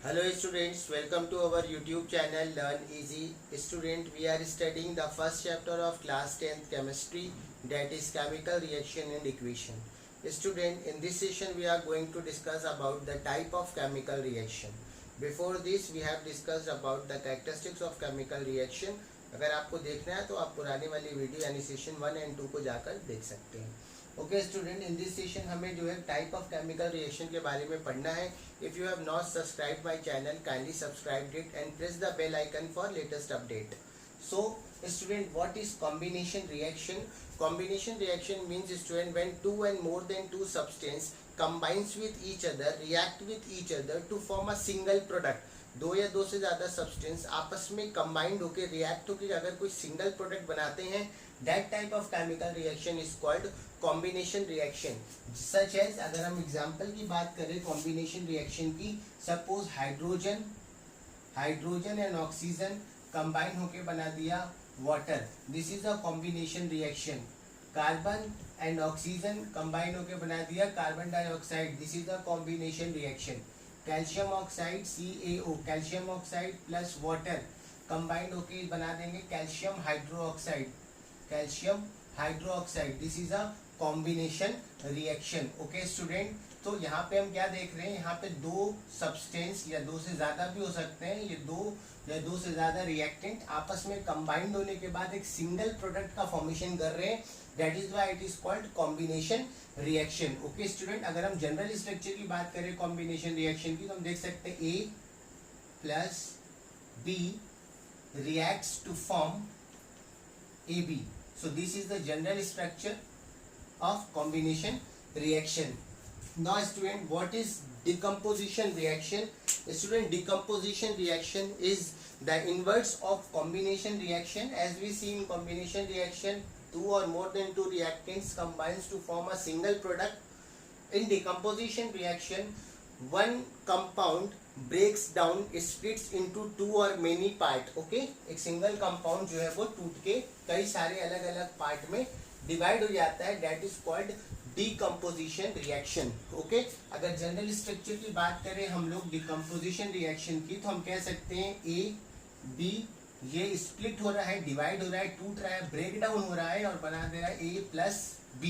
Hello students, welcome to our YouTube channel Learn Easy. Student, we are studying the first chapter of class 10th chemistry, that is chemical reaction and equation. Student, in this session we are going to discuss about the type of chemical reaction. Before this we have discussed about the characteristics of chemical reaction. अगर आपको देखना है तो आप पुराने वाली video यानी session 1 and 2 को जाकर देख सकते हैं. Okay student, in this session हमें जो है टाइप ऑफ केमिकल रिएक्शन के बारे में पढ़ना है. If you have not subscribe my channel, kindly subscribe it and press the bell icon for latest update. So student, what is combination reaction? Combination reaction means student when two and more than two substance combines with each other, react with each other to form a single product. दो या दो से ज्यादा substance आपस में combined होकर react होकर अगर कोई सिंगल प्रोडक्ट बनाते हैं, that type of chemical reaction is called combination reaction. Such as, अगर हम एग्जांपल की बात करें कॉम्बिनेशन रिएक्शन की, suppose hydrogen and oxygen combine होकर बना दिया water, this is a combination reaction. Carbon and oxygen combine होकर बना दिया carbon dioxide, this is a combination reaction. Calcium oxide CaO, calcium oxide plus water combined होकर बना देंगे calcium hydroxide, this is a combination reaction. Okay student, तो यहाँ पे हम क्या देख रहे हैं, यहाँ पे दो सब्सटेंस या दो से ज्यादा भी हो सकते हैं, ये दो या दो से ज्यादा रिएक्टेंट आपस में कंबाइंड होने के बाद एक सिंगल प्रोडक्ट का फॉर्मेशन कर रहे हैं, that is why it is called combination reaction. Okay student, अगर हम जनरल स्ट्रक्चर की बात करें कॉम्बिनेशन रिएक्शन की, तो हम देख सकते हैं A plus B reacts to form AB. So this is the general structure of combination reaction. Now student, what is decomposition reaction? Student, decomposition reaction is the inverse of combination reaction. As we see in combination reaction, two or more than two reactants combines to form a single product. In decomposition reaction, one compound breaks down, splits into two or many part. Okay, एक single compound जो है वो टूट के कई सारे अलग अलग पार्ट में डिवाइड हो जाता है, that is called decomposition reaction. Okay, अगर जनरल स्ट्रक्चर की बात करें हम लोग डिकम्पोजिशन रिएक्शन की, तो हम कह सकते हैं A B ये स्प्लिट हो रहा है, डिवाइड हो रहा है, टूट रहा है, ब्रेक डाउन हो रहा है और बना दे रहा है A प्लस B.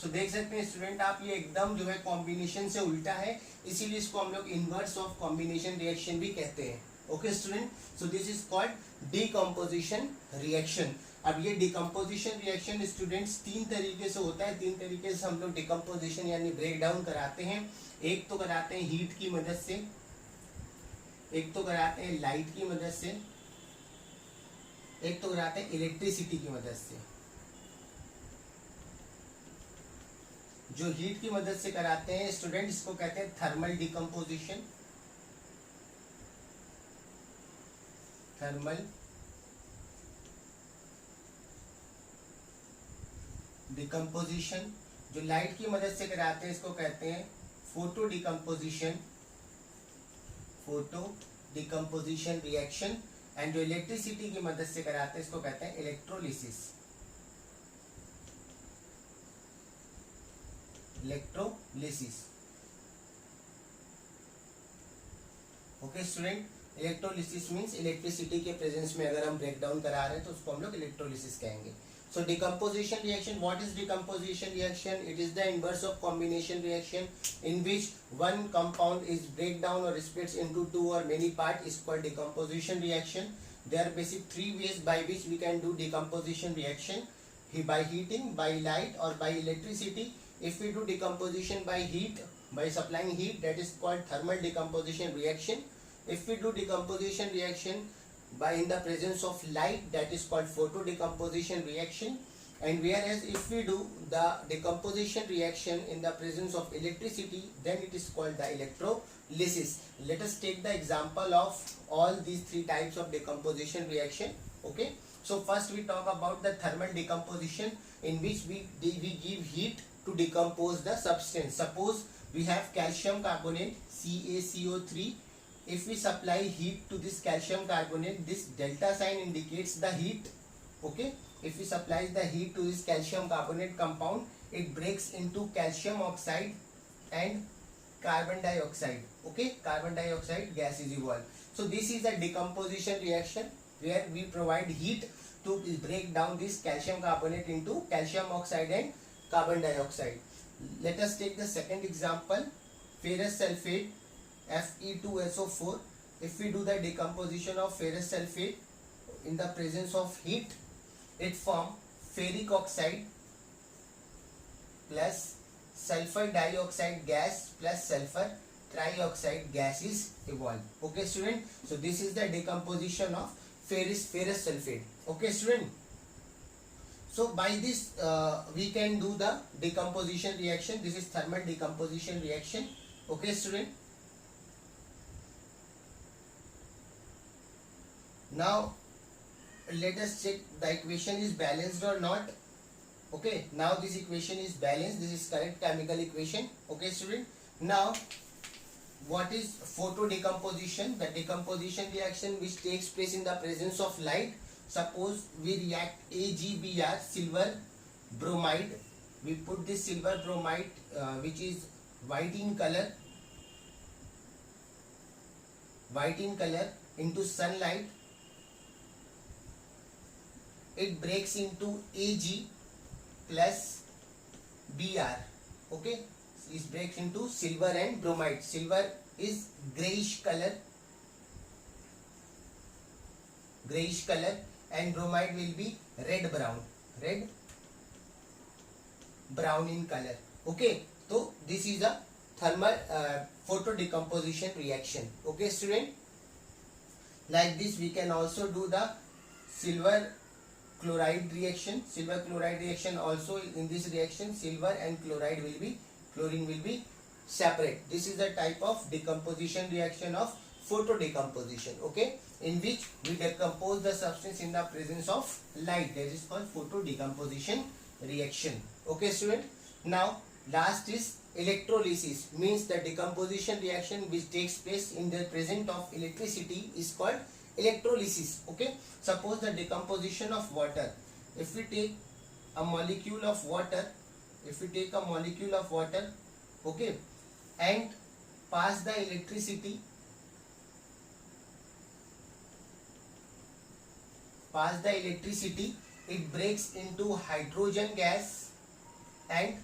सो देख सकते हैं स्टूडेंट आप, ये एकदम जो है कॉम्बिनेशन से उल्टा है, इसीलिए इसको हम लोग इनवर्स ऑफ कॉम्बिनेशन रिएक्शन भी कहते हैं. Okay student, so this is called decomposition reaction. अब ये डिकम्पोजिशन रिएक्शन स्टूडेंट्स तीन तरीके से होता है, तीन तरीके से हम लोग डिकम्पोजिशन यानी ब्रेक डाउन कराते हैं. एक तो कराते हैं हीट की मदद से, एक तो कराते हैं लाइट की मदद से, एक तो कराते हैं इलेक्ट्रिसिटी की मदद से. जो हीट की मदद से कराते हैं स्टूडेंट, इसको कहते हैं थर्मल डिकम्पोजिशन. Thermal decomposition. जो लाइट की मदद से कराते हैं इसको कहते हैं फोटो डिकम्पोजिशन रिएक्शन. एंड जो इलेक्ट्रिसिटी की मदद से कराते हैं इसको कहते हैं electrolysis. Okay student, electrolysis means electricity के प्रेजेंस में अगर हम ब्रेक डाउन करा रहे हैं तो उसको हम लोग इलेक्ट्रोलिसिस कहेंगे. So decomposition reaction, what is decomposition reaction? It is the inverse of combination reaction, in which one compound is break down or splits into two or many parts, is called decomposition reaction. There are basic three ways by which we can do decomposition reaction: by heating, by light or by electricity. If we do decomposition by heat, by supplying heat, that is called thermal decomposition reaction. If we do decomposition reaction by in the presence of light, that is called photo decomposition reaction. And whereas if we do the decomposition reaction in the presence of electricity, then it is called the electrolysis. Let us take the example of all these three types of decomposition reaction. Okay, so first we talk about the thermal decomposition, in which we give heat to decompose the substance. Suppose we have calcium carbonate CaCO3. If we supply heat to this calcium carbonate, this delta sign indicates the heat. Okay, if we supply the heat to this calcium carbonate compound, it breaks into calcium oxide and carbon dioxide. Okay, carbon dioxide gas is evolved. So this is a decomposition reaction where we provide heat to break down this calcium carbonate into calcium oxide and carbon dioxide. Let us take the second example, ferrous sulfate Fe2SO4. If we do the decomposition of ferrous sulfate in the presence of heat, it forms ferric oxide plus sulfur dioxide gas plus sulfur trioxide gas is evolved. Okay student, so this is the decomposition of ferrous sulfate. Okay student, so by this we can do the decomposition reaction. This is thermal decomposition reaction. Okay student, now let us check the equation is balanced or not. Okay, now this equation is balanced. This is correct chemical equation. Okay student, now what is photo decomposition? The decomposition reaction which takes place in the presence of light. Suppose we react AgBr, silver bromide. We put this silver bromide which is white in color into sunlight. It breaks into Ag plus Br. Okay, it breaks into silver and bromide. Silver is grayish color and bromide will be red brown in color. Okay, so this is a thermal photo decomposition reaction. Okay student, like this we can also do the silver chloride reaction. Silver chloride reaction also, in this reaction silver and chlorine will be separate. This is the type of decomposition reaction of photo decomposition. Okay, in which we decompose the substance in the presence of light. That is called photo decomposition reaction. Okay student, now last is electrolysis, means the decomposition reaction which takes place in the presence of electricity is called electrolysis. Okay, suppose the decomposition of water. If we take a molecule of water, okay, and pass the electricity it breaks into hydrogen gas and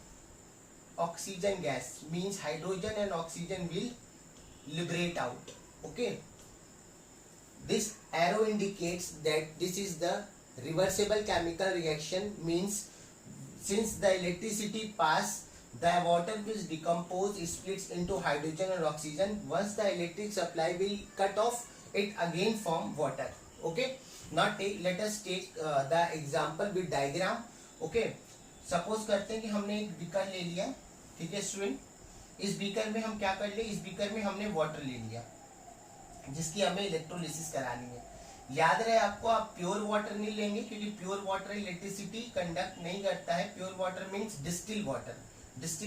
oxygen gas, means hydrogen and oxygen will liberate out. Okay, this arrow indicates that this is the reversible chemical reaction, means since the electricity pass, the water which decompose splits into hydrogen and oxygen. Once the electric supply will cut off, it again form water. Okay, now let us take the example with diagram. Okay, suppose करते हैं कि हमने एक beaker ले लिया. ठीक है student, इस बीकर में हम क्या कर ले, इस बीकर में हमने वाटर ले लिया जिसकी हमें इलेक्ट्रोलिसिस करानी है. याद रहे आपको, आप प्योर वाटर नहीं लेंगे क्योंकि प्योर वाटर इलेक्ट्रिसिटी कंडक्ट नहीं करता है. Pure water means distil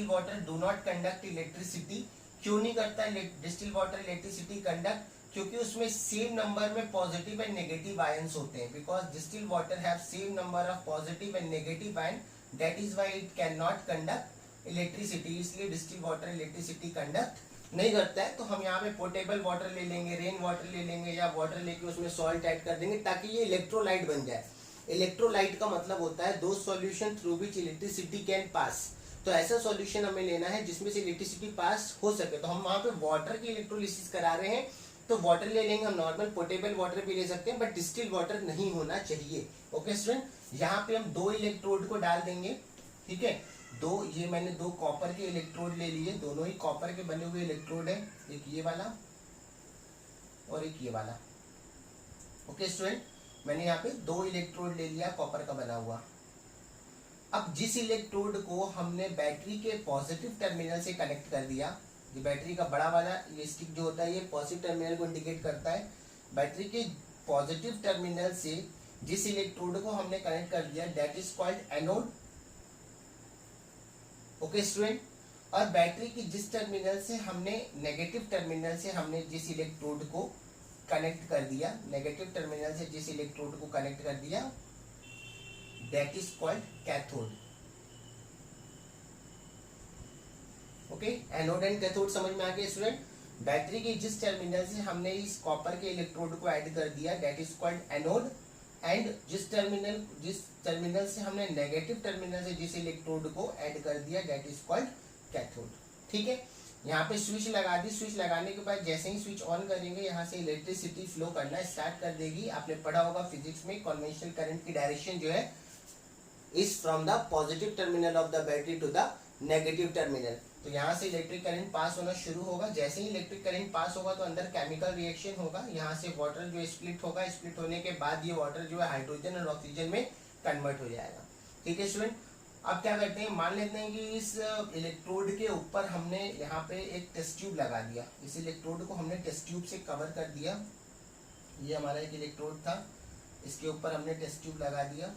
water do not conduct electricity. क्यों नहीं करता डिस्टिल वाटर इलेक्ट्रिसिटी कंडक्ट? क्योंकि उसमें सेम नंबर में पॉजिटिव एंड नेगेटिव आयंस होते हैं. Because distil water have same number of positive and negative ion, that is why it can not conduct electricity. इसलिए distil water electricity conduct नहीं करता है. तो हम यहाँ पे पोर्टेबल वाटर ले लेंगे, रेन वाटर ले लेंगे, या वाटर लेके उसमें सॉल्ट ऐड कर देंगे ताकि ये इलेक्ट्रोलाइट बन जाए. इलेक्ट्रोलाइट का मतलब होता है दो solution through which electricity can pass. तो ऐसा सॉल्यूशन हमें लेना है जिसमें से इलेक्ट्रिसिटी पास हो सके. तो हम वहाँ पे वाटर की इलेक्ट्रोलिसिस करा रहे हैं, तो वाटर ले लेंगे हम. नॉर्मल पोर्टेबल वाटर भी ले सकते हैं बट डिस्टिल वाटर नहीं होना चाहिए. ओके स्टूडेंट, यहाँ पे हम 2 इलेक्ट्रोड को डाल देंगे. ठीक है, ये मैंने 2 कॉपर के इलेक्ट्रोड ले लिए. दोनों ही कॉपर के बने हुए इलेक्ट्रोड है, एक ये वाला और एक ये वाला. ओके स्टूडेंट, मैंने यहाँ पे 2 इलेक्ट्रोड ले लिया कॉपर का बना हुआ. अब जिस इलेक्ट्रोड को हमने बैटरी के पॉजिटिव टर्मिनल से कनेक्ट कर दिया, ये बैटरी का बड़ा वाला ये स्टिक जो होता है ये पॉजिटिव टर्मिनल को इंडिकेट करता है. बैटरी के पॉजिटिव टर्मिनल से जिस इलेक्ट्रोड को हमने कनेक्ट कर दिया that is called anode. Okay student, और बैटरी की जिस टर्मिनल से हमने नेगेटिव टर्मिनल से हमने जिस इलेक्ट्रोड को कनेक्ट कर दिया, नेगेटिव टर्मिनल से जिस इलेक्ट्रोड को कनेक्ट कर दिया that is called cathode. Okay, anode and cathode समझ में आ गया स्टूडेंट। बैटरी के जिस टर्मिनल से हमने इस कॉपर के इलेक्ट्रोड को ऐड कर दिया that is called anode, and जिस टर्मिनल से हमने नेगेटिव टर्मिनल से जिस इलेक्ट्रोड को ऐड कर दिया दैट इज कॉल्ड कैथोड। ठीक है, यहाँ पे स्विच लगा दी, स्विच लगाने के बाद जैसे ही स्विच ऑन करेंगे यहाँ से इलेक्ट्रिसिटी फ्लो करना स्टार्ट कर देगी। आपने पढ़ा होगा फिजिक्स में कन्वेंशनल करंट की डायरेक्शन जो है is from the positive terminal of the battery to the negative terminal. तो यहाँ से इलेक्ट्रिक करंट पास होना शुरू होगा। जैसे ही इलेक्ट्रिक करंट पास होगा तो अंदर केमिकल रिएक्शन होगा, यहाँ से वाटर जो स्प्लिट होगा, स्प्लिट होने के बाद ये वाटर जो है हाइड्रोजन और ऑक्सीजन में कन्वर्ट हो जाएगा। ठीक है स्टूडेंट, अब क्या करते हैं, मान लेते हैं कि इस इलेक्ट्रोड के ऊपर हमने यहाँ पे एक टेस्ट ट्यूब लगा दिया। इस इलेक्ट्रोड को हमने टेस्ट ट्यूब से कवर कर दिया। ये हमारा एक इलेक्ट्रोड था, इसके ऊपर हमने टेस्ट ट्यूब लगा दिया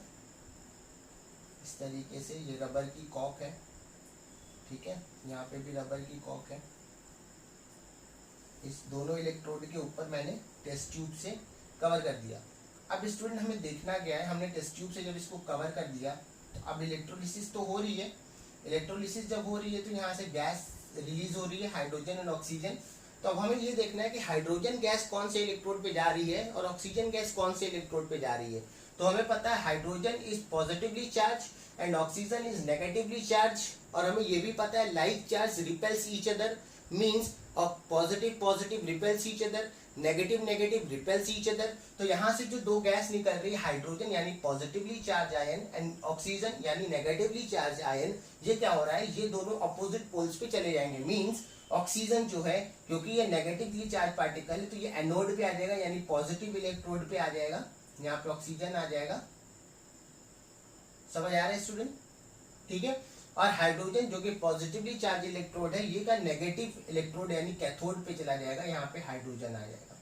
इस तरीके से। ये रबर की कॉक है, ठीक है, यहाँ पे भी रबर की कॉक है। इस दोनों इलेक्ट्रोड के ऊपर मैंने टेस्ट ट्यूब से कवर कर दिया। अब स्टूडेंट हमें देखना क्या है, हमने टेस्ट ट्यूब से जब इसको कवर कर दिया तो अब इलेक्ट्रोलिसिस तो हो रही है। इलेक्ट्रोलिसिस जब हो रही है तो यहाँ से गैस रिलीज हो रही है, हाइड्रोजन और ऑक्सीजन। तो अब हमें ये देखना है कि हाइड्रोजन गैस कौन से इलेक्ट्रोड पे जा रही है और ऑक्सीजन गैस कौन से इलेक्ट्रोड पे जा रही है। तो हमें पता है hydrogen is positively charge and oxygen is negatively charge, और हमें ये भी पता है like charge repels each other, means positive positive repels each other, negative negative repels each other. तो यहाँ से जो दो गैस निकल रही है, हाइड्रोजन यानी positively charge ion and oxygen यानी नेगेटिवली चार्ज आयन, ये क्या हो रहा है, ये दोनों अपोजिट पोल्स पे चले जाएंगे। मीन्स ऑक्सीजन जो है, क्योंकि ये नेगेटिवली चार्ज पार्टिकल है तो ये एनोड पे आ जाएगा यानी पॉजिटिव इलेक्ट्रोड पे आ जाएगा, यहाँ पे ऑक्सीजन आ जाएगा। समझ आ रहा है स्टूडेंट, ठीक है। और हाइड्रोजन जो कि पॉजिटिवली चार्ज इलेक्ट्रोड है, ये का नेगेटिव इलेक्ट्रोड यानी कैथोड पे चला जाएगा, यहाँ पे हाइड्रोजन आ जाएगा।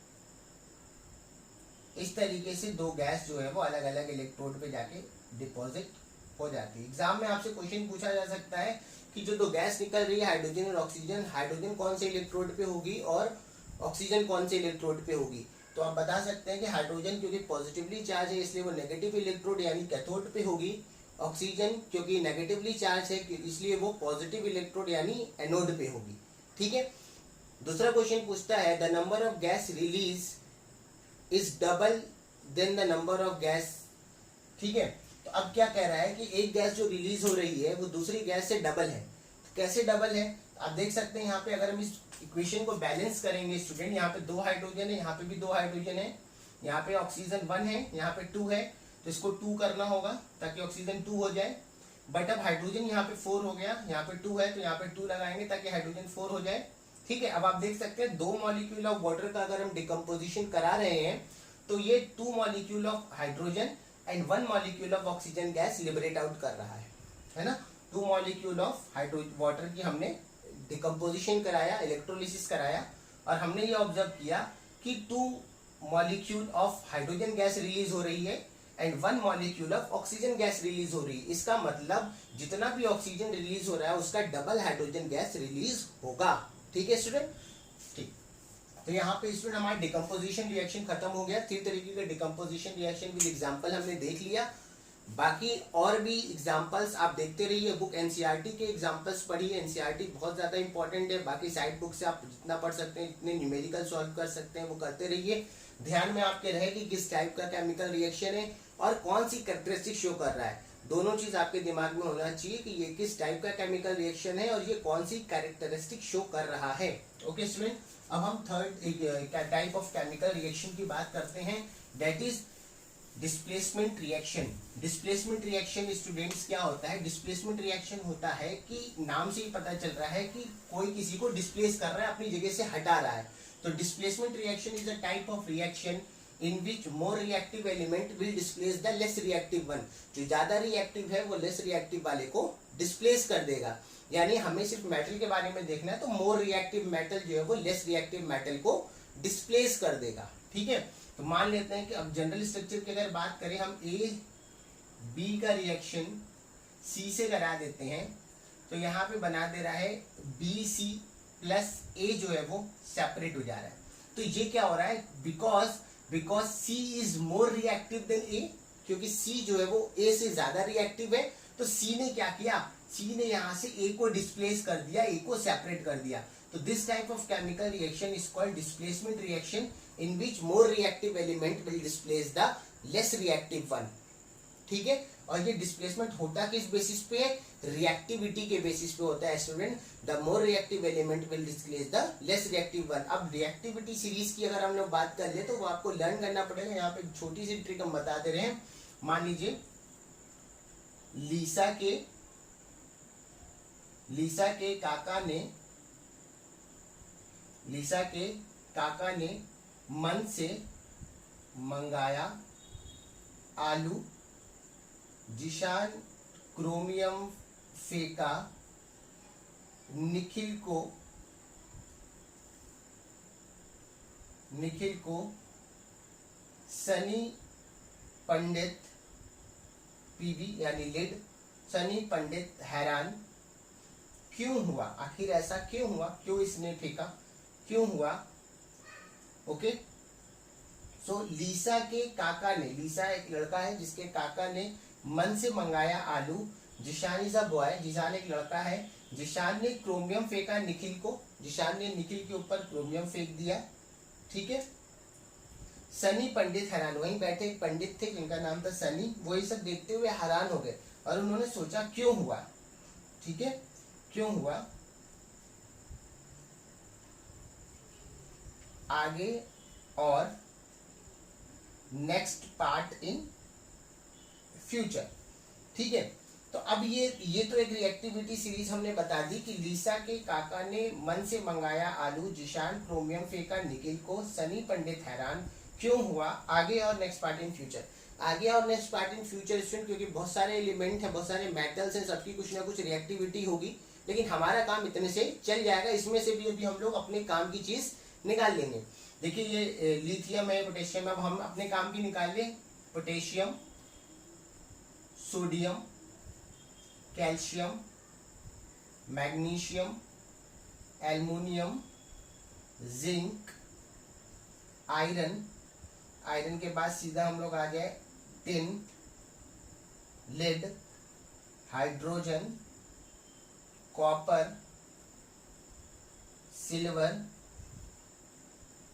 इस तरीके से दो गैस जो है वो अलग अलग इलेक्ट्रोड पे जाके डिपॉजिट हो जाती है। एग्जाम में आपसे क्वेश्चन पूछा जा सकता है कि जो दो गैस निकल रही है हाइड्रोजन और ऑक्सीजन, हाइड्रोजन कौन से इलेक्ट्रोड पे होगी और ऑक्सीजन कौन से इलेक्ट्रोड पे होगी। तो आप बता सकते हैं कि हाइड्रोजन क्योंकि पॉजिटिवली चार्ज है इसलिए वो नेगेटिव इलेक्ट्रोड यानी कैथोड पे होगी, ऑक्सीजन क्योंकि नेगेटिवली चार्ज है इसलिए वो पॉजिटिव इलेक्ट्रोड यानी एनोड पे होगी। ठीक है, दूसरा क्वेश्चन पूछता है the number of gas release is double than the number of gas. ठीक है, तो अब क्या कह रहा है कि एक गैस जो रिलीज हो रही है वो दूसरी गैस से डबल है। तो कैसे डबल है, आप देख सकते हैं यहाँ पे अगर हम इस इक्वेशन को बैलेंस करेंगे स्टूडेंट, यहाँ पे दो हाइड्रोजन है, यहाँ पे भी दो हाइड्रोजन है, यहाँ पे ऑक्सीजन 1 है, यहाँ पे 2 है, तो इसको 2 करना होगा ताकि ऑक्सीजन 2 हो जाए। बट अब हाइड्रोजन यहाँ पे 4 हो गया, यहाँ पे 2 है तो यहाँ पे 2 लगाएंगे ताकि हाइड्रोजन 4 हो जाए। ठीक है, अब आप देख सकते हैं दो मॉलिक्यूल ऑफ वाटर का अगर हम डिकम्पोजिशन करा रहे हैं तो ये 2 molecule of hydrogen and 1 molecule of oxygen gas liberate out कर रहा है ना। 2 मॉलिक्यूल ऑफ वाटर की हमने डिकम्पोजिशन कराया, इलेक्ट्रोलिसिस कराया, और हमने ये ऑब्जर्व किया कि 2 molecule of hydrogen gas release हो रही है and 1 molecule of oxygen gas release हो रही है। इसका मतलब जितना भी ऑक्सीजन रिलीज हो रहा है उसका डबल हाइड्रोजन गैस रिलीज होगा। ठीक है स्टूडेंट, ठीक। तो यहाँ पे स्टूडेंट हमारा डिकम्पोजिशन रिएक्शन खत्म हो गया। 3 तरीके का डिकम्पोजिशन रिएक्शन विद एग्जांपल हमने देख लिया। बाकी और भी एग्जांपल्स आप देखते रहिए, बुक एनसीईआरटी के एग्जांपल्स पढ़िए, एनसीईआरटी बहुत ज्यादा इंपॉर्टेंट है। बाकी साइड बुक से आप जितना पढ़ सकते हैं, जितने न्यूमेरिकल सॉल्व कर सकते हैं वो करते रहिए। ध्यान में आपके रहे कि किस टाइप का केमिकल रिएक्शन है और कौन सी कैरेक्टरिस्टिक शो कर रहा है। दोनों चीज आपके दिमाग में होना चाहिए कि ये किस टाइप का केमिकल रिएक्शन है और ये कौन सी कैरेक्टरिस्टिक शो कर रहा है। ओके स्टूडेंट, अब हम third type of chemical reaction की बात करते हैं, that is displacement reaction. Displacement reaction students क्या होता है, डिस्प्लेसमेंट रिएक्शन होता है कि नाम से ही पता चल रहा है कि कोई किसी को डिस्प्लेस कर रहा है, अपनी जगह से हटा रहा है। तो displacement reaction is a type of reaction in which more reactive element will displace the less reactive one। जो ज्यादा रिएक्टिव है वो लेस रिएक्टिव वाले को डिस्प्लेस कर देगा। यानी हमें सिर्फ मेटल के बारे में देखना है तो मोर रिएक्टिव मेटल जो है वो लेस रिएक्टिव मेटल को डिस्प्लेस कर देगा। ठीक है, तो मान लेते हैं कि अब जनरल स्ट्रक्चर की अगर बात करें, हम ए बी का रिएक्शन सी से करा देते हैं तो यहाँ पे बना दे रहा है बी सी प्लस ए जो है वो सेपरेट हो जा रहा है। तो ये क्या हो रहा है, because C is more reactive then A, क्योंकि C जो है वो A से ज्यादा रिएक्टिव है, तो C ने क्या किया, सी ने यहाँ से ए को डिस्प्लेस कर दिया, ए को सेपरेट कर दिया। तो this type of chemical reaction is called displacement reaction in which more reactive element will displace the less reactive one. ठीक है, और ये डिस्प्लेसमेंट होता किस बेसिस पे है? रिएक्टिविटी के बेसिस पे होता है student. The more reactive element will displace the less reactive one. अब रिएक्टिविटी सीरीज की अगर हम लोग बात कर ले तो वो आपको लर्न करना पड़ेगा। यहाँ पे छोटी सी ट्रिक हम बता दे रहे हैं। मान लीजिए लीसा के काका ने मन से मंगाया आलू, जिशान क्रोमियम फेंका, निखिल को सनी पंडित पीवी यानी लिड, सनी पंडित हैरान क्यों हुआ? आखिर ऐसा क्यों हुआ? क्यों इसने फेंका? क्यों हुआ? ओके, सो लीसा के काका ने, लीसा एक लड़का है जिसके काका ने मन से मंगाया आलू, Zeeshan is a boy, Zeeshan एक लड़का है, जिशान ने क्रोमियम फेंका निखिल को, जिशान ने निखिल के ऊपर क्रोमियम फेंक दिया। ठीक है, सनी पंडित हैरान, वहीं बैठे एक पंडित थे जिनका नाम था सनी, वो ये सब देखते हुए हैरान हो गए और उन्होंने सोचा क्यों हुआ। ठीक है, क्यों हुआ? आगे और नेक्स्ट पार्ट इन फ्यूचर। ठीक है, तो अब ये तो एक रिएक्टिविटी सीरीज हमने बता दी कि लीसा के काका ने मन से मंगाया आलू, जिशान क्रोमियम फेंका निखिल को, सनी पंडित हैरान क्यों हुआ। आगे और नेक्स्ट पार्ट इन फ्यूचर। आगे और next part in future student, क्योंकि बहुत सारे एलिमेंट है, बहुत सारे मेटल्स हैं, सबकी कुछ ना कुछ रिएक्टिविटी होगी, लेकिन हमारा काम इतने से चल जाएगा। इसमें से भी अभी हम लोग अपने काम की चीज निकाल लेंगे। देखिए ये लिथियम है, पोटेशियम, अब हम अपने काम की निकाल लें। Potassium, sodium, calcium, magnesium, aluminium, zinc, iron, iron के बाद सीधा हम लोग आ जाए tin, lead, hydrogen, copper, silver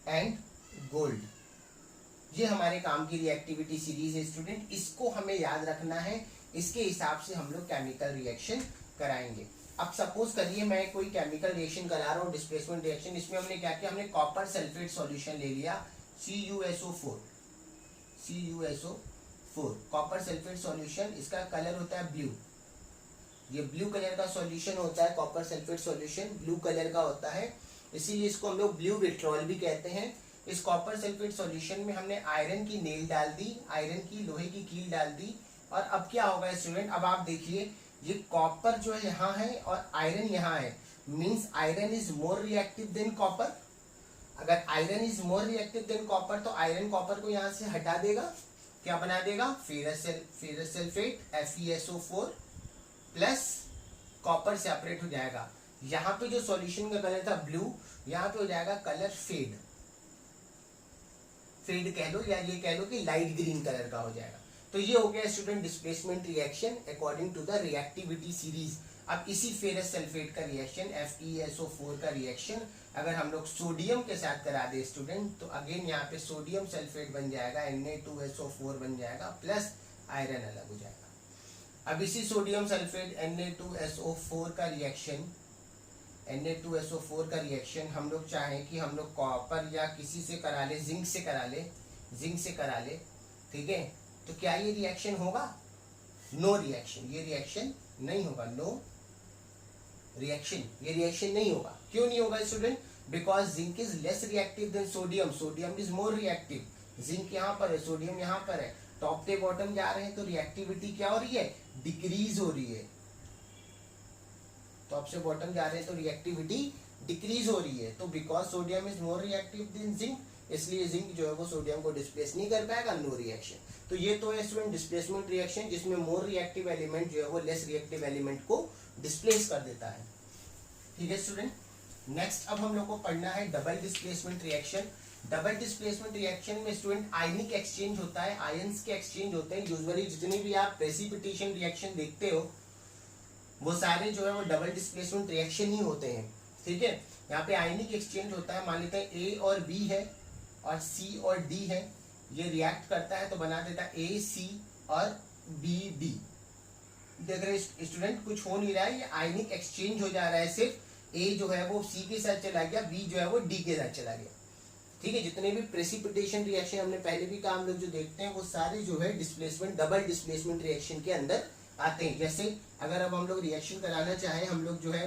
and gold. ये हमारे काम की रिएक्टिविटी सीरीज है स्टूडेंट, इसको हमें याद रखना है। इसके हिसाब से हम लोग केमिकल रिएक्शन कराएंगे। अब सपोज करिए मैं कोई केमिकल रिएक्शन करा रहा हूँ, डिस्प्लेसमेंट रिएक्शन। इसमें हमने क्या किया? हमने कॉपर सल्फेट सॉल्यूशन ले लिया, CuSO4, कॉपर सल्फेट सॉल्यूशन। इसका कलर होता है ब्लू, ये ब्लू कलर का सॉल्यूशन होता है। Copper sulphate solution blue colour का होता है, इसीलिए इसको हम लोग ब्लू विट्रॉल भी कहते हैं। इस कॉपर सल्फेट सॉल्यूशन में हमने आयरन की नेल डाल दी, आयरन की लोहे की कील डाल दी। और अब क्या होगा स्टूडेंट? अब आप देखिए ये कॉपर जो है यहाँ है और आयरन यहाँ है, means iron is more reactive than copper. अगर iron is more reactive than copper तो आयरन कॉपर को यहाँ से हटा देगा, क्या बना देगा? Ferrous sulphate FeSO4 plus copper separate हो जाएगा। यहाँ पे जो सॉल्यूशन का कलर था ब्लू, यहाँ पे हो जाएगा कलर फेड कह लो, या ये कह लो कि लाइट ग्रीन कलर का हो जाएगा। तो ये हो गया student displacement reaction according to the reactivity series. अब इसी फेरस सल्फेट का रिएक्शन FeSO4 का रिएक्शन अगर हम लोग सोडियम के साथ करा दे स्टूडेंट, तो अगेन यहाँ पे सोडियम सल्फेट बन जाएगा, Na2SO4 बन जाएगा, प्लस आयरन अलग हो जाएगा। अब इसी सोडियम सल्फेट Na2SO4 का रिएक्शन हम लोग चाहें कि हम लोग कॉपर या किसी से करा ले, जिंक से करा ले, ठीक है, तो क्या ये रिएक्शन होगा? नो रिएक्शन, ये रिएक्शन नहीं होगा। नो रिएक्शन, ये रिएक्शन नहीं होगा। क्यों नहीं होगा student? Because zinc is less reactive than sodium, sodium is more reactive. Zinc यहाँ पर है, सोडियम यहाँ पर है, टॉप से बॉटम जा रहे हैं, तो रिएक्टिविटी क्या हो रही है? डिक्रीज हो रही है। टॉप से बॉटम जा रहे हैं तो रिएक्टिविटी डिक्रीज हो रही है। तो because sodium is more reactive then zinc, इसलिए जिंक जो है वो सोडियम को डिस्प्लेस नहीं कर पाएगा, नो रिएक्शन। तो ये तो है स्टूडेंट डिस्प्लेसमेंट रिएक्शन, जिसमें मोर रिएक्टिव एलिमेंट जो है वो लेस रिएक्टिव एलिमेंट को डिस्प्लेस कर देता है। ठीक है स्टूडेंट, नेक्स्ट अब हम लोग को पढ़ना है double displacement reaction. Double displacement reaction में स्टूडेंट आयनिक एक्सचेंज होता है, आयंस के एक्सचेंज होते हैं। यूजुअली जितनी भी आप प्रेसिपिटेशन रिएक्शन देखते हो वो सारे जो है वो डबल डिस्प्लेसमेंट रिएक्शन ही होते हैं। ठीक है, यहाँ पे आयनिक एक्सचेंज होता है, मान लेते हैं ए और बी है और सी और डी है, ये रिएक्ट करता है तो बना देता है ए सी और बी डी। देख रहे स्टूडेंट, कुछ हो नहीं रहा है, ये आयनिक एक्सचेंज हो जा रहा है, सिर्फ ए जो है वो सी के साथ चला गया, बी जो है वो डी के साथ चला गया। ठीक है, जितने भी प्रेसिपिटेशन रिएक्शन हमने पहले भी कहा हम लोग जो देखते हैं वो सारे जो है डिस्प्लेसमेंट डबल डिस्प्लेसमेंट रिएक्शन के अंदर आते हैं। जैसे अगर अब हम लोग रिएक्शन कराना चाहें, हम लोग जो है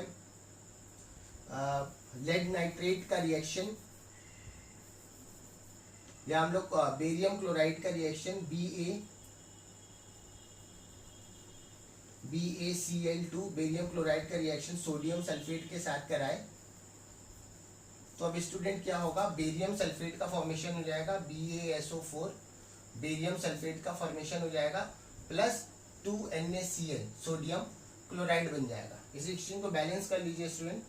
लेड नाइट्रेट का रिएक्शन या हम लोग बेरियम क्लोराइड का रिएक्शन BaCl2 बेरियम क्लोराइड का रिएक्शन सोडियम सल्फेट के साथ कराए तो अब स्टूडेंट क्या होगा, बेरियम सल्फेट का फॉर्मेशन हो जाएगा BaSO4, बेरियम सल्फेट का फॉर्मेशन हो जाएगा प्लस 2NaCl सोडियम क्लोराइड बन जाएगा। इस रिएक्शन को बैलेंस कर लीजिए स्टूडेंट।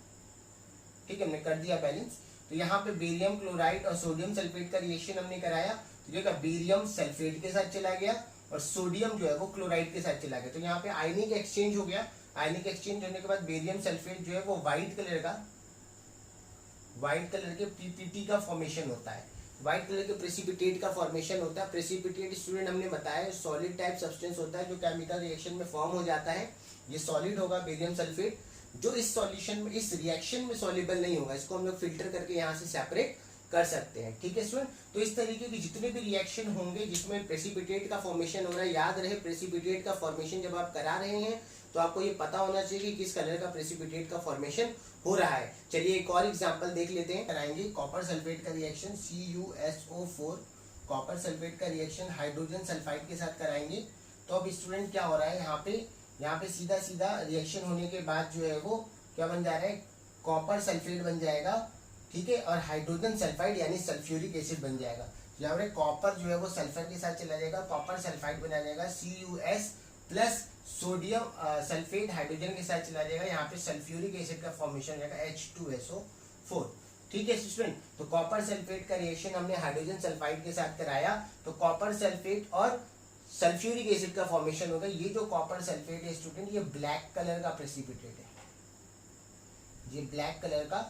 ठीक है, हमने कर दिया बैलेंस। तो यहाँ पे बेरियम क्लोराइड और सोडियम सल्फेट का रिएक्शन हमने कराया, तो देखा बेरियम सल्फेट के साथ चला गया और सोडियम जो है वो क्लोराइड के साथ चला गया। तो यहाँ पे आयनिक एक्सचेंज हो गया। आयनिक एक्सचेंज होने के बाद बेरियम सल्फेट जो है वो व्हाइट कलर के पीपीटी का फॉर्मेशन होता है, व्हाइट कलर के प्रेसिपिटेट का फॉर्मेशन होता है। प्रेसिपिटेट स्टूडेंट हमने बताया सॉलिड टाइप सब्सटेंस होता है जो केमिकल रिएक्शन में फॉर्म हो जाता है। ये सॉलिड होगा बेरियम सल्फेट, जो इस सॉल्यूशन में इस रिएक्शन में सॉल्युबल नहीं होगा, इसको हम लोग फिल्टर करके यहाँ से सेपरेट कर सकते हैं। ठीक है स्टूडेंट, तो इस तरीके के जितने भी रिएक्शन होंगे जिसमें प्रेसिपिटेट का फॉर्मेशन हो रहा है, याद रहे प्रेसिपिटेट का फॉर्मेशन जब आप करा रहे हैं तो आपको ये पता होना चाहिए कि किस कलर का प्रेसिपिटेट का फॉर्मेशन हो रहा है। चलिए एक और एग्जांपल देख लेते हैं, कराएंगे कॉपर सल्फेट का रिएक्शन CuSO4, कॉपर सल्फेट का रिएक्शन हाइड्रोजन सल्फाइड के साथ कराएंगे। तो अब स्टूडेंट क्या हो रहा है, यहाँ पे सीधा सीधा रिएक्शन होने के बाद जो है वो क्या बन जा रहा है, कॉपर सल्फेट बन जाएगा। ठीक है, और हाइड्रोजन सल्फाइड यानी सल्फ्यूरिक एसिड बन जाएगा। यहाँ पे कॉपर जो है वो सल्फर के साथ चला जाएगा, कॉपर सल्फाइड बना जाएगा CuS plus sodium sulphate hydrogen के साथ चला जाएगा, यहाँ पे सल्फ्यूरिक एसिड का फॉर्मेशन हो जाएगा H2SO4। ठीक है स्टूडेंट, तो कॉपर सल्फेट का रिएक्शन हमने हाइड्रोजन सल्फाइड के साथ कराया तो कॉपर सल्फेट और सल्फ्यूरिक एसिड का फॉर्मेशन होगा। ये जो कॉपर सल्फेट है स्टूडेंट ये ब्लैक कलर का प्रेसिपिटेट है, ये ब्लैक कलर का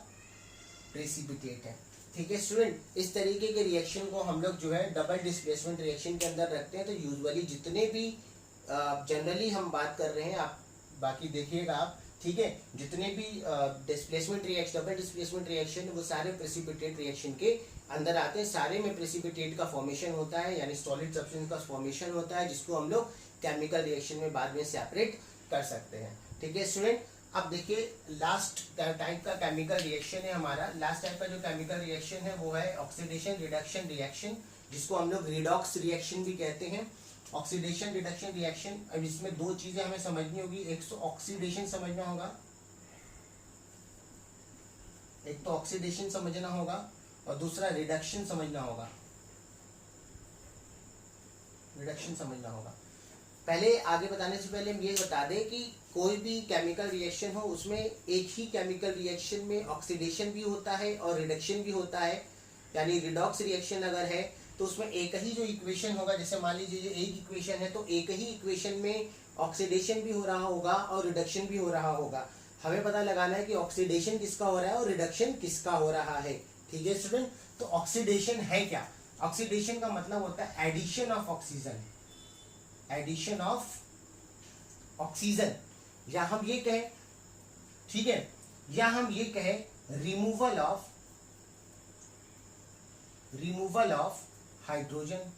प्रेसिपिटेट है। ठीक है स्टूडेंट, इस तरीके के रिएक्शन को हम लोग जो है डबल डिस्प्लेसमेंट रिएक्शन के अंदर रखते हैं। तो यूजुअली जितने भी जनरली हम बात कर रहे हैं, आप बाकी देखिएगा आप, ठीक है, जितने भी displacement reaction double displacement reaction वो सारे प्रेसिपिटेट रिएक्शन के अंदर आते हैं। सारे में प्रेसिपिटेट का फॉर्मेशन होता है यानी सॉलिड सब्सटेंस का फॉर्मेशन होता है जिसको हम लोग केमिकल रिएक्शन में बाद में सेपरेट कर सकते हैं। ठीक है स्टूडेंट, अब देखिए लास्ट टाइप का केमिकल रिएक्शन है हमारा। लास्ट टाइप का जो केमिकल रिएक्शन है वो है ऑक्सीडेशन रिडक्शन रिएक्शन, जिसको हम लोग रिडॉक्स रिएक्शन भी कहते हैं। ऑक्सीडेशन रिडक्शन रिएक्शन, अब इसमें दो चीजें हमें समझनी होगी, एक तो ऑक्सीडेशन समझना होगा, एक तो ऑक्सीडेशन समझना होगा और दूसरा रिडक्शन समझना होगा, रिडक्शन समझना होगा। पहले आगे बताने से पहले हम ये बता दें कि कोई भी केमिकल रिएक्शन हो उसमें एक ही केमिकल रिएक्शन में ऑक्सीडेशन भी होता है और रिडक्शन भी होता है। यानी रिडॉक्स रिएक्शन अगर है तो उसमें एक ही जो इक्वेशन होगा, जैसे मान लीजिए एक इक्वेशन है तो एक ही इक्वेशन में ऑक्सीडेशन भी हो रहा होगा और रिडक्शन भी हो रहा होगा। हमें पता लगाना है कि ऑक्सीडेशन किसका हो रहा है और रिडक्शन किसका हो रहा है। ठीक है स्टूडेंट, तो ऑक्सीडेशन है क्या? ऑक्सीडेशन का मतलब होता है addition of oxygen, addition of oxygen, या हम ये कहें, ठीक है, या हम ये कहें removal of hydrogen.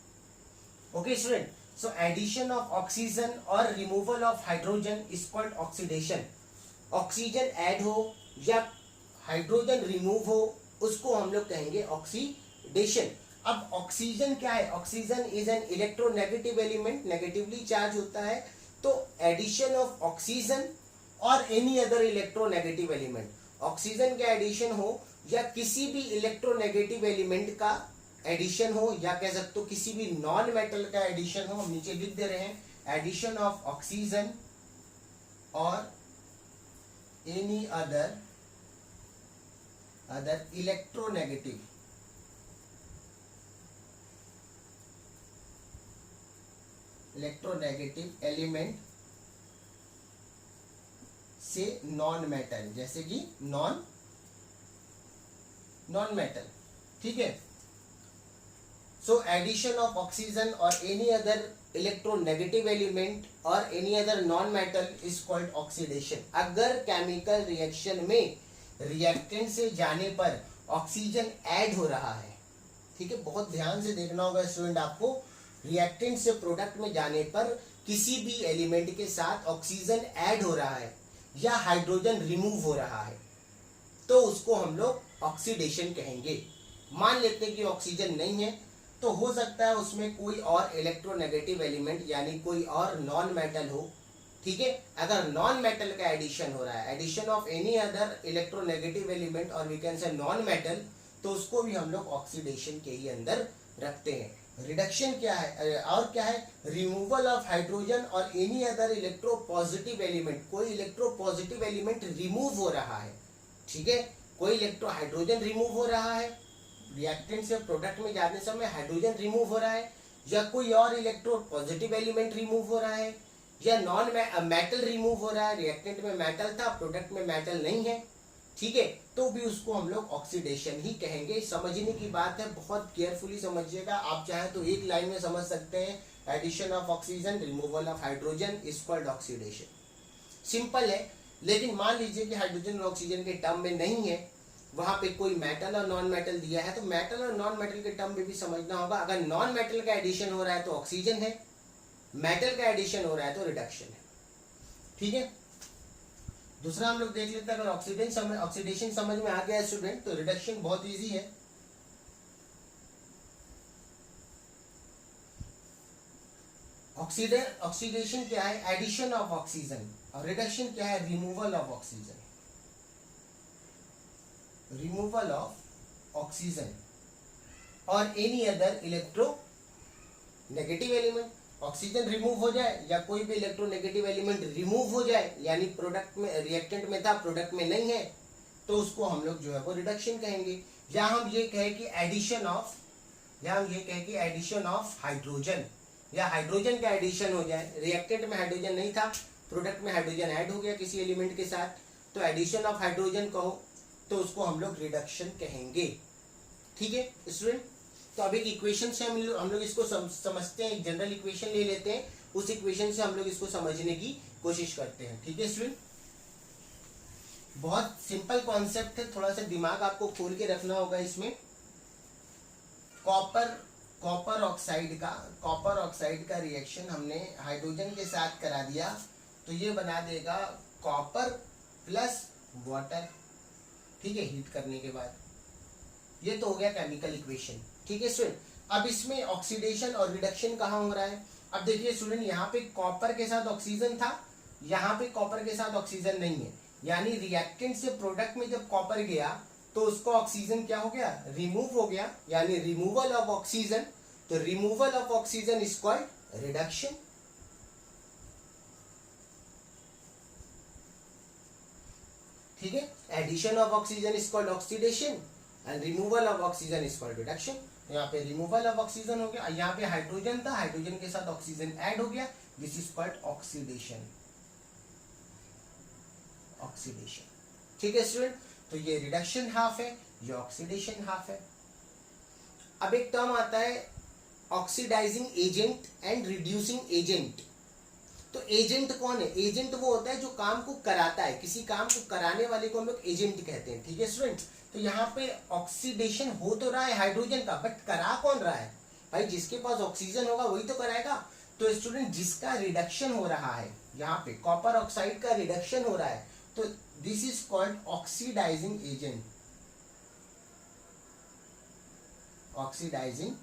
Okay student, so addition of oxygen और removal of hydrogen is called oxidation. Oxygen add हो या हाइड्रोजन रिमूव हो उसको हम लोग कहेंगे ऑक्सीडेशन। अब ऑक्सीजन क्या है? Oxygen is an electronegative element, negatively charge होता है। तो एडिशन ऑफ ऑक्सीजन और any other electronegative element, oxygen का एडिशन हो या किसी भी इलेक्ट्रोनेगेटिव एलिमेंट का एडिशन हो, या कह सकते हो किसी भी नॉन मेटल का एडिशन हो, हम नीचे लिख दे रहे हैं एडिशन ऑफ ऑक्सीजन और एनी अदर इलेक्ट्रोनेगेटिव एलिमेंट से नॉन मेटल, जैसे कि नॉन मेटल, ठीक है। सो एडिशन ऑफ ऑक्सीजन और एनी अदर इलेक्ट्रोनेगेटिव एलिमेंट और any other non metal is called oxidation. अगर केमिकल रिएक्शन में रिएक्टेंट से जाने पर ऑक्सीजन ऐड हो रहा है, ठीक है, बहुत ध्यान से देखना होगा स्टूडेंट आपको, रिएक्टेंट से प्रोडक्ट में जाने पर किसी भी एलिमेंट के साथ ऑक्सीजन ऐड हो रहा है या हाइड्रोजन रिमूव हो रहा है, तो उसको हम लोग ऑक्सीडेशन कहेंगे। मान लेते हैं कि ऑक्सीजन नहीं है, तो हो सकता है उसमें कोई और इलेक्ट्रोनेगेटिव एलिमेंट यानी कोई और नॉन मेटल हो, ठीक है। अगर नॉन मेटल का एडिशन हो रहा है, addition of any other electronegative element और we can say non metal, तो उसको भी हम लोग ऑक्सीडेशन के ही अंदर रखते हैं। रिडक्शन क्या है और क्या है, रिमूवल ऑफ हाइड्रोजन और एनी अदर इलेक्ट्रोपॉजिटिव एलिमेंट, कोई इलेक्ट्रोपॉजिटिव एलिमेंट रिमूव हो रहा है, ठीक है, कोई इलेक्ट्रो हाइड्रोजन रिमूव हो रहा है, रिएक्टेंट से प्रोडक्ट में जाने समय हाइड्रोजन रिमूव हो रहा है, या कोई और इलेक्ट्रो पॉजिटिव एलिमेंट रिमूव हो रहा है, या नॉन मेटल रिमूव हो रहा है, रिएक्टेंट में मेटल था प्रोडक्ट में मेटल नहीं है, ठीक है, तो भी उसको हम लोग ऑक्सीडेशन ही कहेंगे। समझने की बात है, बहुत केयरफुली समझिएगा। आप चाहे तो एक लाइन में समझ सकते हैं, addition of oxygen, removal of hydrogen is called oxidation. Simple है। लेकिन मान लीजिए कि हाइड्रोजन और ऑक्सीजन के टर्म में नहीं है, वहां पे कोई मेटल और नॉन मेटल दिया है, तो मेटल और नॉन मेटल के टर्म में भी समझना होगा। अगर नॉन मेटल का एडिशन हो रहा है तो ऑक्सीजन है, मेटल का एडिशन हो रहा है तो रिडक्शन है, ठीक है। दूसरा हम लोग देख लेते हैं, अगर ऑक्सीडेशन समझ में आ गया स्टूडेंट, तो रिडक्शन बहुत इजी है। ऑक्सीडेशन क्या है, एडिशन ऑफ ऑक्सीजन, और रिडक्शन क्या है, removal of oxygen, removal of oxygen और any other electronegative element. Oxygen remove हो जाए या कोई भी इलेक्ट्रोनेगेटिव एलिमेंट रिमूव हो जाए, यानी प्रोडक्ट में, रिएक्टेंट में था प्रोडक्ट में नहीं है, तो उसको हम लोग जो है वो रिडक्शन कहेंगे। या हम ये कहें कि एडिशन ऑफ हाइड्रोजन, या हाइड्रोजन का एडिशन हो जाए, रिएक्टेंट में हाइड्रोजन नहीं था, प्रोडक्ट में हाइड्रोजन ऐड हो गया किसी एलिमेंट के साथ, तो एडिशन ऑफ हाइड्रोजन कहो तो उसको हम लोग रिडक्शन कहेंगे, ठीक है स्टूडेंट। तो अब एक इक्वेशन से हम लोग इसको समझते हैं, एक जनरल इक्वेशन ले लेते हैं, उस इक्वेशन से हम लोग इसको समझने की कोशिश करते हैं, ठीक है स्टूडेंट। बहुत सिंपल कॉन्सेप्ट है, थोड़ा सा दिमाग आपको खोल के रखना होगा इसमें। कॉपर ऑक्साइड का रिएक्शन हमने हाइड्रोजन के साथ करा दिया, तो ये बना देगा कॉपर प्लस वाटर, ठीक है, हीट करने के बाद। ये तो हो गया केमिकल इक्वेशन, ठीक है स्टूडेंट। अब इसमें ऑक्सीडेशन और रिडक्शन कहाँ हो रहा है, अब देखिए स्टूडेंट, यहाँ पे कॉपर के साथ ऑक्सीजन था, यहाँ पे कॉपर के साथ ऑक्सीजन नहीं है, यानी रिएक्टेंट से प्रोडक्ट में जब कॉपर गया तो उसको ऑक्सीजन क्या हो गया, रिमूव हो गया, यानी रिमूवल ऑफ ऑक्सीजन। तो removal of oxygen is called reduction, ठीक है। Addition of oxygen is called oxidation and removal of oxygen is called reduction. यहाँ पे रिमूवल ऑफ ऑक्सीजन हो गया, यहाँ पे हाइड्रोजन था, हाइड्रोजन के साथ ऑक्सीजन ऐड हो गया, दिस इज कॉल्ड ऑक्सीडेशन, ठीक है स्टूडेंट। तो ये रिडक्शन हाफ है, ये ऑक्सीडेशन हाफ है। अब एक टर्म आता है oxidising agent and reducing agent. तो एजेंट कौन है, एजेंट वो होता है जो काम को कराता है, किसी काम को कराने वाले को हम लोग एजेंट कहते हैं, ठीक है स्टूडेंट। तो यहाँ पे ऑक्सीडेशन हो तो रहा है हाइड्रोजन का, बट करा कौन रहा है भाई, जिसके पास ऑक्सीजन होगा वही तो कराएगा। तो स्टूडेंट जिसका रिडक्शन हो रहा है, यहाँ पे कॉपर ऑक्साइड का रिडक्शन हो रहा है, तो this is called oxidising agent, oxidising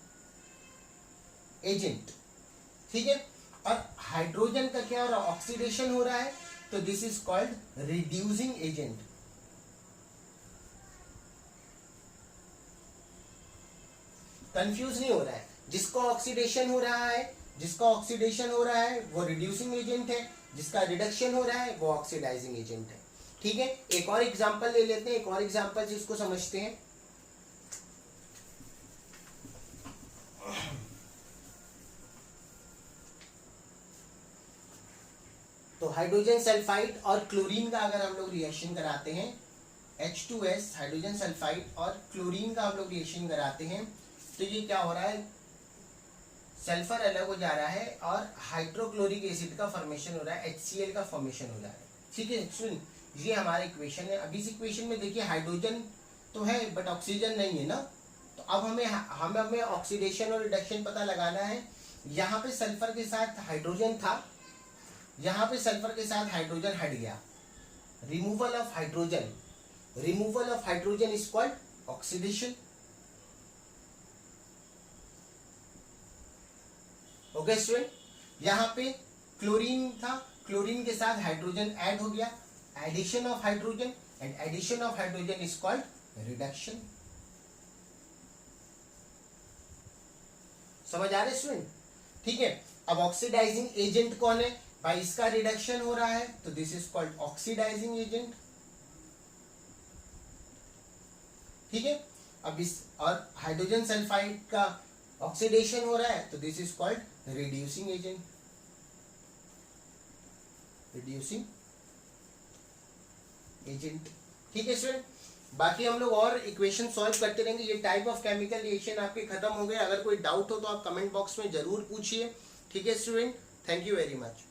agent, ठीक है। और हाइड्रोजन का क्या हो रहा है, ऑक्सीडेशन हो रहा है, तो this is called reducing agent, confuse नहीं हो रहा है। जिसका ऑक्सीडेशन हो रहा है वो रिड्यूसिंग एजेंट है, जिसका रिडक्शन हो रहा है वो ऑक्सीडाइजिंग एजेंट है, ठीक है। एक और एग्जांपल ले लेते हैं, एक और एग्जांपल से इसको समझते हैं। तो तो हाइड्रोजन सल्फाइड और क्लोरीन का अगर हम लोग रिएक्शन कराते हैं, H2S हाइड्रोजन सल्फाइड और क्लोरीन का हम लोग रिएक्शन कराते हैं, तो ये क्या हो रहा है, सल्फर अलग हो जा रहा है और हाइड्रोक्लोरिक एसिड का फॉर्मेशन हो रहा है, HCl का फॉर्मेशन हो रहा है। ठीक है सुन, ये हमारा इक्वेशन है। अभी इस इक्वेशन में देखिए हाइड्रोजन तो है बट ऑक्सीजन नहीं है ना, तो अब हमें ऑक्सीडेशन और रिडक्शन पता लगाना है। यहाँ पे सल्फर के साथ हाइड्रोजन था, यहाँ पे सल्फर के साथ हाइड्रोजन हट गया, removal of hydrogen, removal of hydrogen is called oxidation. Okay student, यहाँ पे क्लोरीन था, क्लोरीन के साथ हाइड्रोजन ऐड हो गया, addition of hydrogen, and addition of hydrogen is called reduction. समझ आ रहे स्टूडेंट? ठीक है, अब ऑक्सीडाइजिंग एजेंट कौन है भाई, इसका रिडक्शन हो रहा है तो this is called oxidising agent. ठीक है, अब इस और हाइड्रोजन सल्फाइड का ऑक्सीडेशन हो रहा है तो this is called reducing agent, reducing agent. ठीक है स्टूडेंट, बाकी हम लोग और इक्वेशन सॉल्व करते रहेंगे। ये टाइप ऑफ केमिकल रिएक्शन आपके खत्म हो गए। अगर कोई डाउट हो तो आप कमेंट बॉक्स में जरूर पूछिए। ठीक है student, thank you very much.